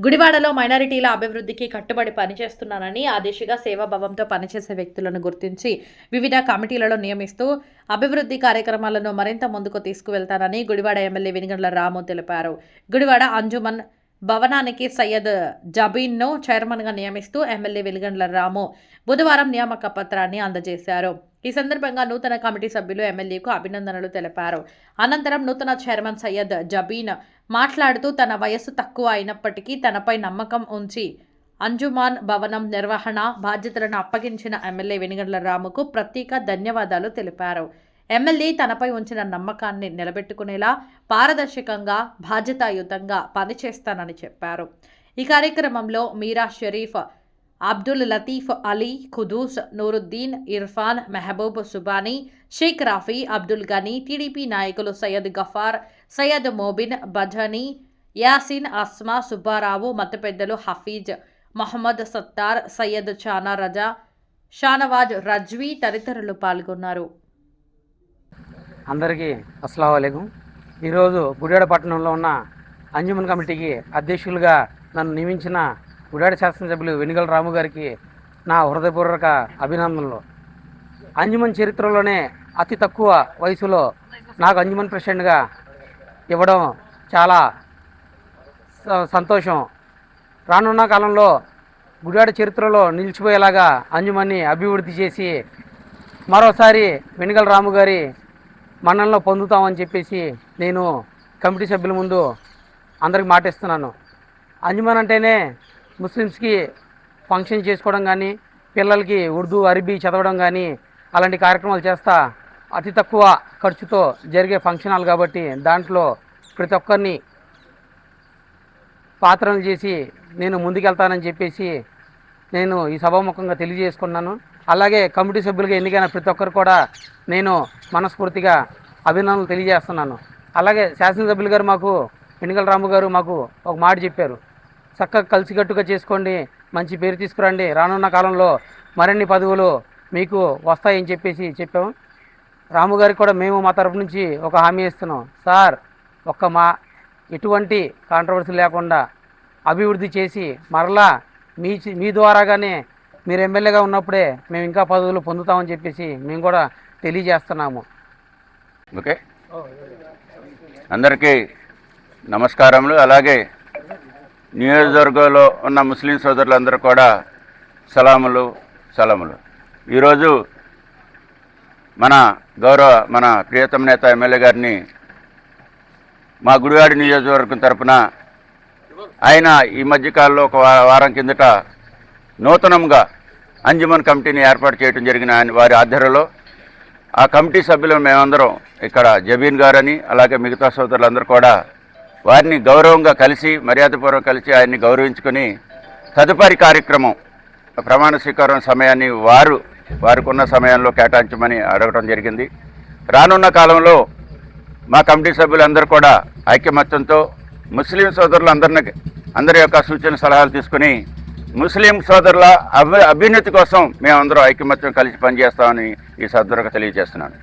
గుడివాడలో మైనారిటీల అభివృద్ధికి కట్టుబడి పనిచేస్తున్నానని, ఆ దిశగా సేవాభావంతో పనిచేసే వ్యక్తులను గుర్తించి వివిధ కమిటీలలో నియమిస్తూ అభివృద్ధి కార్యక్రమాలను మరింత ముందుకు తీసుకువెళ్తానని గుడివాడ ఎమ్మెల్యే వెనిగండ్ల రాము తెలిపారు. గుడివాడ అంజుమన్ భవనానికి సయ్యద్ జబీన్ను చైర్మన్గా నియమిస్తూ ఎమ్మెల్యే వెనిగండ్ల రాము బుధవారం నియామక పత్రాన్ని అందజేశారు. ఈ సందర్భంగా నూతన కమిటీ సభ్యులు ఎమ్మెల్యేకు అభినందనలు తెలిపారు. అనంతరం నూతన చైర్మన్ సయ్యద్ జబీన్ మాట్లాడుతూ తన వయస్సు తక్కువ అయినప్పటికీ తనపై నమ్మకం ఉంచి అంజుమాన్ భవనం నిర్వహణ బాధ్యతలను అప్పగించిన ఎమ్మెల్యే వెనిగండ్ల రాముకు ప్రత్యేక ధన్యవాదాలు తెలిపారు. ఎమ్మెల్యే తనపై ఉంచిన నమ్మకాన్ని నిలబెట్టుకునేలా పారదర్శకంగా బాధ్యతాయుతంగా పనిచేస్తానని చెప్పారు. ఈ కార్యక్రమంలో మీరా షరీఫ్, అబ్దుల్ లతీఫ్ అలీ, ఖుదూస్, నూరుద్దీన్, ఇర్ఫాన్, మెహబూబ్ సుబానీ, షేక్ రాఫీ, అబ్దుల్ గనీ, టీడీపీ నాయకులు సయ్యద్ గఫార్, సయ్యద్ మోబిన్, బజనీ, యాసిన్, అస్మా, సుబ్బారావు, మత పెద్దలు హఫీజ్, మహమ్మద్ సత్తార్, సయ్యద్ చానా రజా, షానవాజ్ రజ్వీ తదితరులు పాల్గొన్నారు. అందరికీ అస్సలాము అలైకుం. ఈరోజు గుడివాడ పట్టణంలో ఉన్న అంజుమన్ కమిటీకి అధ్యక్షులుగా నన్ను నియమించిన గుడివాడ శాసనసభ్యులు వెనిగండ్ల రాము గారికి నా హృదయపూర్వక అభినందనలు. అంజుమన్ చరిత్రలోనే అతి తక్కువ వయసులో నాకు అంజుమన్ ప్రెసిడెంట్గా ఇవ్వడం చాలా సంతోషం. రానున్న కాలంలో గుడివాడ చరిత్రలో నిలిచిపోయేలాగా అంజుమన్ని అభివృద్ధి చేసి మరోసారి వెనిగండ్ల రాము గారి మన్ననలో పొందుతామని చెప్పేసి నేను కమిటీ సభ్యుల ముందు అందరికి మాటిస్తున్నాను. అంజుమన్ అంటేనే ముస్లిమ్స్కి ఫంక్షన్ చేసుకోవడం కానీ, పిల్లలకి ఉర్దూ అరబీ చదవడం కానీ అలాంటి కార్యక్రమాలు చేస్తా అతి తక్కువ ఖర్చుతో జరిగే ఫంక్షన్ హాల్ కాబట్టి దాంట్లో ప్రతి ఒక్కరిని పాత్రలు చేసి నేను ముందుకెళ్తానని చెప్పేసి నేను ఈ సభాముఖంగా తెలియజేసుకున్నాను. అలాగే కమిటీ సభ్యులుగా ఎన్నికైన ప్రతి ఒక్కరు కూడా నేను మనస్ఫూర్తిగా అభినందనలు తెలియజేస్తున్నాను. అలాగే శాసనసభ్యులు గారు మాకు వెనిగండ్ల రాము గారు మాకు ఒక మాట చెప్పారు, చక్కగా కలిసికట్టుగా చేసుకోండి, మంచి పేరు తీసుకురండి, రానున్న కాలంలో మరిన్ని పదవులు మీకు వస్తాయని చెప్పేసి చెప్పాము. రాము గారికి కూడా మేము మా తరపు నుంచి ఒక హామీ ఇస్తున్నాం. సార్, ఎటువంటి కాంట్రవర్సీ లేకుండా అభివృద్ధి చేసి మరలా మీ ద్వారాగానే మీరు ఎమ్మెల్యేగా ఉన్నప్పుడే మేము ఇంకా పదవులు పొందుతామని చెప్పేసి మేము కూడా తెలియజేస్తున్నాము. ఓకే, అందరికీ నమస్కారములు. అలాగే నియోజకవర్గంలో ఉన్న ముస్లిం సోదరులందరూ కూడా సలాములు. ఈరోజు మన ప్రియతమ నేత ఎమ్మెల్యే గారిని మా గుడివాడ నియోజకవర్గం తరఫున ఆయన ఈ మధ్యకాలంలో ఒక వారం కిందట నూతనంగా అంజుమన్ కమిటీని ఏర్పాటు చేయడం జరిగిన వారి ఆధ్వర్యంలో ఆ కమిటీ సభ్యులు మేమందరం ఇక్కడ జబీన్ గారని అలాగే మిగతా సోదరులందరూ కూడా వారిని గౌరవంగా కలిసి మర్యాదపూర్వకంగా కలిసి ఆయన్ని గౌరవించుకొని తదుపరి కార్యక్రమం ప్రమాణ స్వీకారం సమయాన్ని వారికున్న సమయంలో కేటాయించమని అడగడం జరిగింది. రానున్న కాలంలో మా కమిటీ సభ్యులందరూ కూడా ఐకమత్యంతో ముస్లిం అందరి యొక్క సూచన సలహాలు తీసుకుని ముస్లిం సోదరుల అభ్యున్నతి కోసం మేమందరం ఐకమత్యం కలిసి పనిచేస్తామని ఈ సందర్భంగా తెలియజేస్తున్నాను.